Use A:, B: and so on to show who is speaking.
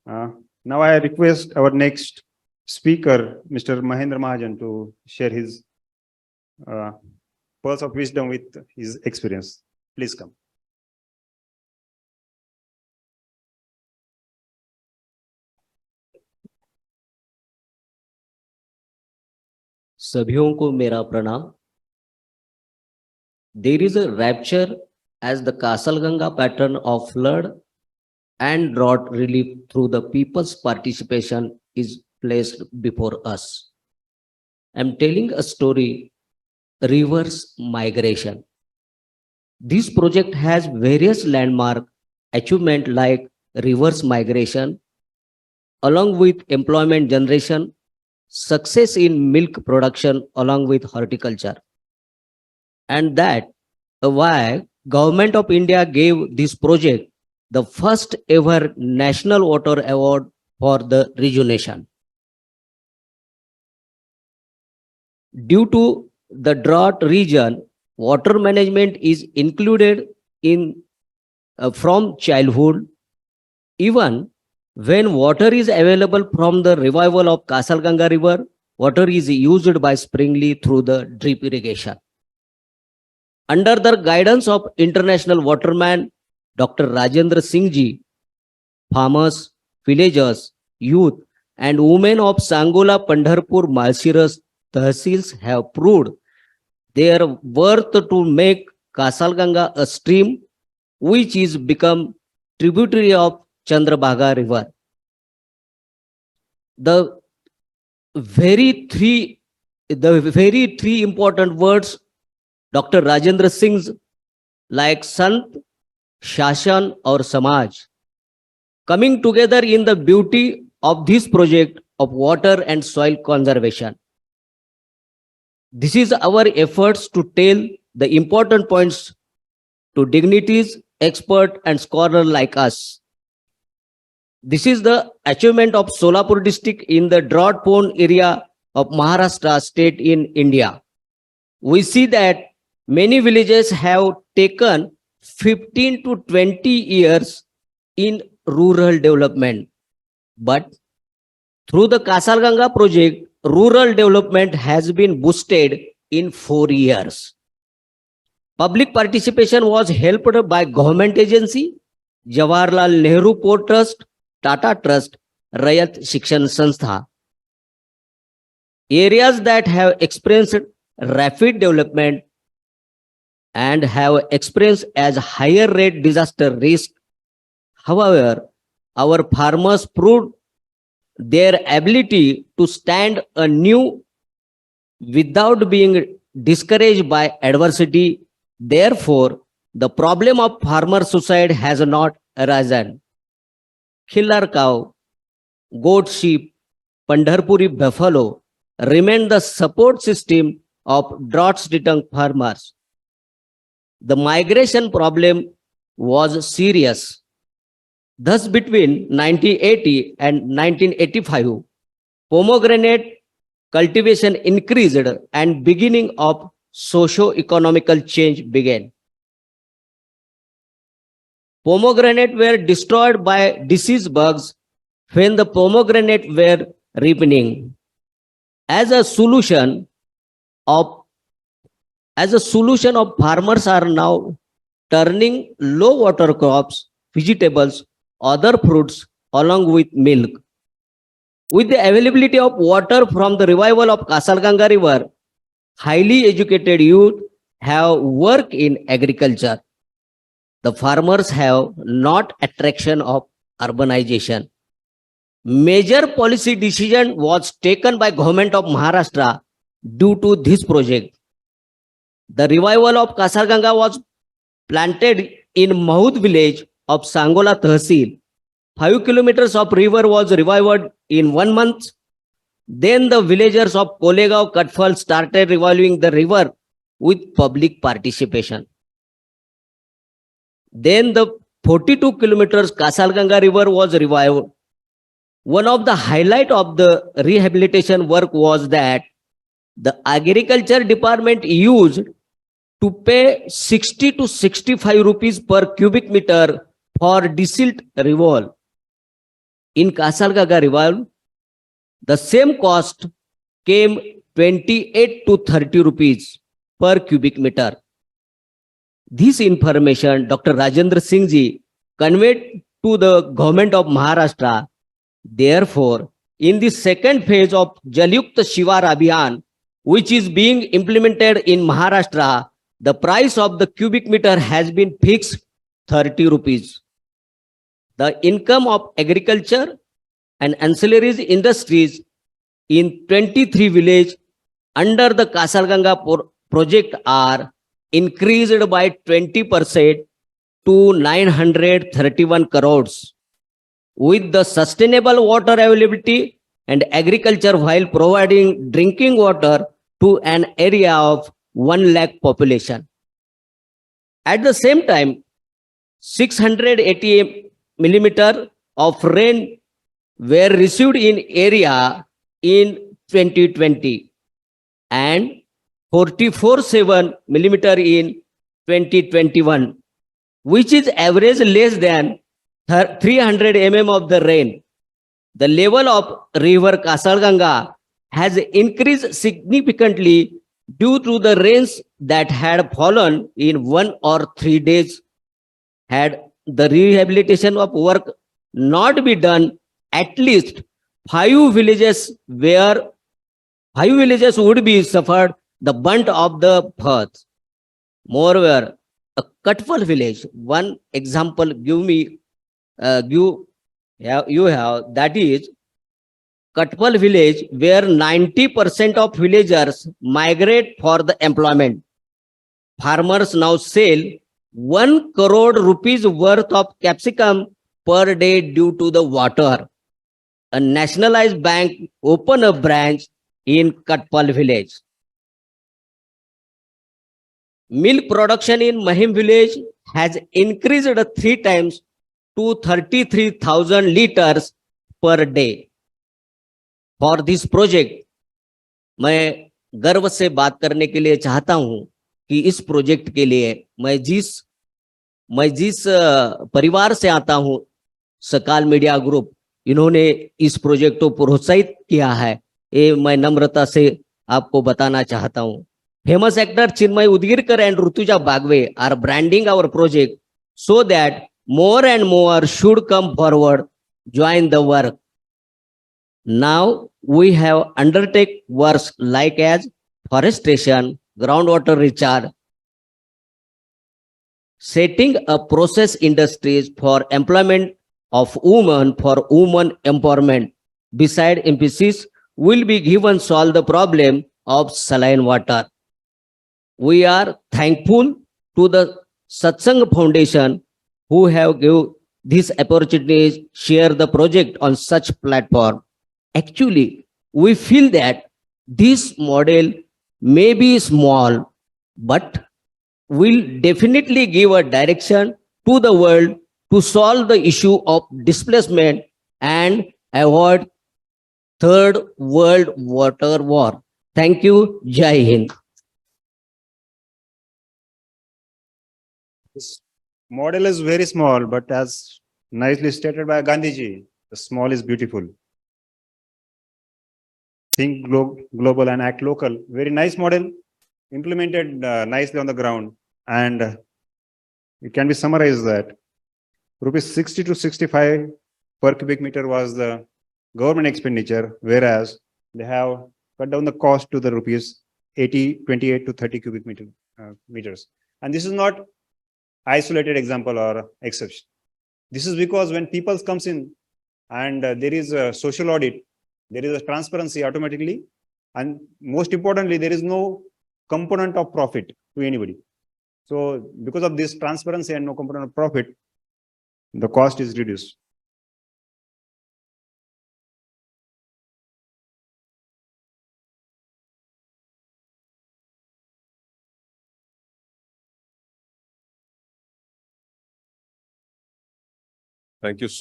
A: Uh, Now I request our next speaker, Mr. Mahendra Mahajan, to share his uh, pearls of wisdom with his experience. Please come.
B: सभियों को मेरा प्रणाम. There is a rapture as the Kasalganga pattern of flood and drought relief through the people's participation is placed before us. I'm telling a story, reverse migration. This project has various landmark achievement like reverse migration, along with employment generation, success in milk production along with horticulture. And that why Government of India gave this project the first ever National Water Award for the rejuvenation. Due to the drought region, water management is included in from childhood. Even when water is available from the revival of Kasalganga river, water is used by springly through the drip irrigation. Under the guidance of international waterman Dr. Rajendra Singh ji, farmers, villagers, youth, and women of Sangola, Pandharpur, Malshiras Tahsils have proved their worth to make Kasalganga a stream which is become tributary of Chandrabhaga river. The very three important words Dr. Rajendra Singh's like Sant, Shashan or Samaj coming together in the beauty of this project of water and soil conservation. This is our efforts to tell the important points to dignities, expert and scholar like us. This is the achievement of Solapur district in the drought-prone area of Maharashtra state in India. We see that many villages have taken 15 to 20 years in rural development. But through the Kasalganga project, rural development has been boosted in 4 years. Public participation was helped by government agency, Jawaharlal Nehru Port Trust, Tata Trust, Rayat Shikshan Sanstha. Areas that have experienced rapid development and have experienced as higher rate disaster risk. However, our farmers proved their ability to stand anew without being discouraged by adversity. Therefore, the problem of farmer suicide has not arisen. Killer cow, goat, sheep, Pandharpuri buffalo remain the support system of drought-stricken farmers. The migration problem was serious. Thus, between 1980 and 1985, pomegranate cultivation increased and beginning of socio-economical change began. Pomegranate were destroyed by disease bugs when the pomegranate were ripening. As a solution of farmers are now turning low water crops, vegetables, other fruits along with milk. With the availability of water from the revival of Kasalganga river, highly educated youth have worked in agriculture. The farmers have not attraction of urbanization. Major policy decision was taken by government of Maharashtra due to this project. The revival of Kasalganga was planted in Mahud village of Sangola Tahsil. 5 kilometers of river was revived in 1 month. Then the villagers of Kolegaon, Katfal started reviving the river with public participation. Then the 42 kilometers Kasalganga river was revived. One of the highlight of the rehabilitation work was that the agriculture department used to pay 60 to 65 rupees per cubic meter for desilt removal. in Kasalganga river, the same cost came 28 to 30 rupees per cubic meter. This information Dr. Rajendra Singh ji conveyed to the government of Maharashtra. Therefore, in the second phase of Jalyukt Shivar Abhiyan, which is being implemented in Maharashtra, the price of the cubic meter has been fixed 30 rupees. The income of agriculture and ancillary industries in 23 villages under the Kasalganga project are increased by 20% to 931 crores. With the sustainable water availability and agriculture while providing drinking water to an area of 1 lakh population. At the same time, 680 millimeter of rain were received in area in 2020 and 44.7 millimeter in 2021, which is average less than 300 mm of the rain. The level of river Kasalganga has increased significantly due to the rains that had fallen in 1 or 3 days. Had the rehabilitation of work not be done, at least 5 villages would be suffered the brunt of the floods. Moreover, a Katpal village, one example you have, that is Katpal village, where 90% of villagers migrate for the employment. Farmers now sell 1 crore rupees worth of capsicum per day due to the water. A nationalized bank opened a branch in Katpal village. Milk production in Mahim village has increased 3 times to 33,000 liters per day. For this project, मैं गर्व से बात करने के लिए चाहता हूं कि इस प्रोजेक्ट के लिए मैं जिस परिवार से आता हूं, सकाल मीडिया ग्रुप, इन्होंने इस प्रोजेक्ट को प्रोत्साहित किया है, ये मैं नम्रता से आपको बताना चाहता हूं. Famous actor Chinmay Udgirkar and Rutuja Bagwe are branding our project so that more and more should come forward, join the work. Now we have undertake works like as forestation, groundwater recharge, setting up process industries for employment of women for women empowerment. Beside emphasis will be given solve the problem of saline water. We are thankful to the Satsang Foundation who have given this opportunity share the project on such platform. Actually, we feel that this model may be small, but will definitely give a direction to the world to solve the issue of displacement and avoid third world water war. Thank you. Jai Hind.
A: This model is very small, but as nicely stated by Gandhiji, the small is beautiful. Think global and act local. Very nice model, implemented nicely on the ground, and it can be summarized that rupees 60 to 65 per cubic meter was the government expenditure, whereas they have cut down the cost to the rupees 28 to 30 cubic meters. And this is not isolated example or exception. This is because when people comes in and there is a social audit, there is a transparency automatically, and most importantly, there is no component of profit to anybody. So because of this transparency and no component of profit, the cost is reduced.
C: Thank you so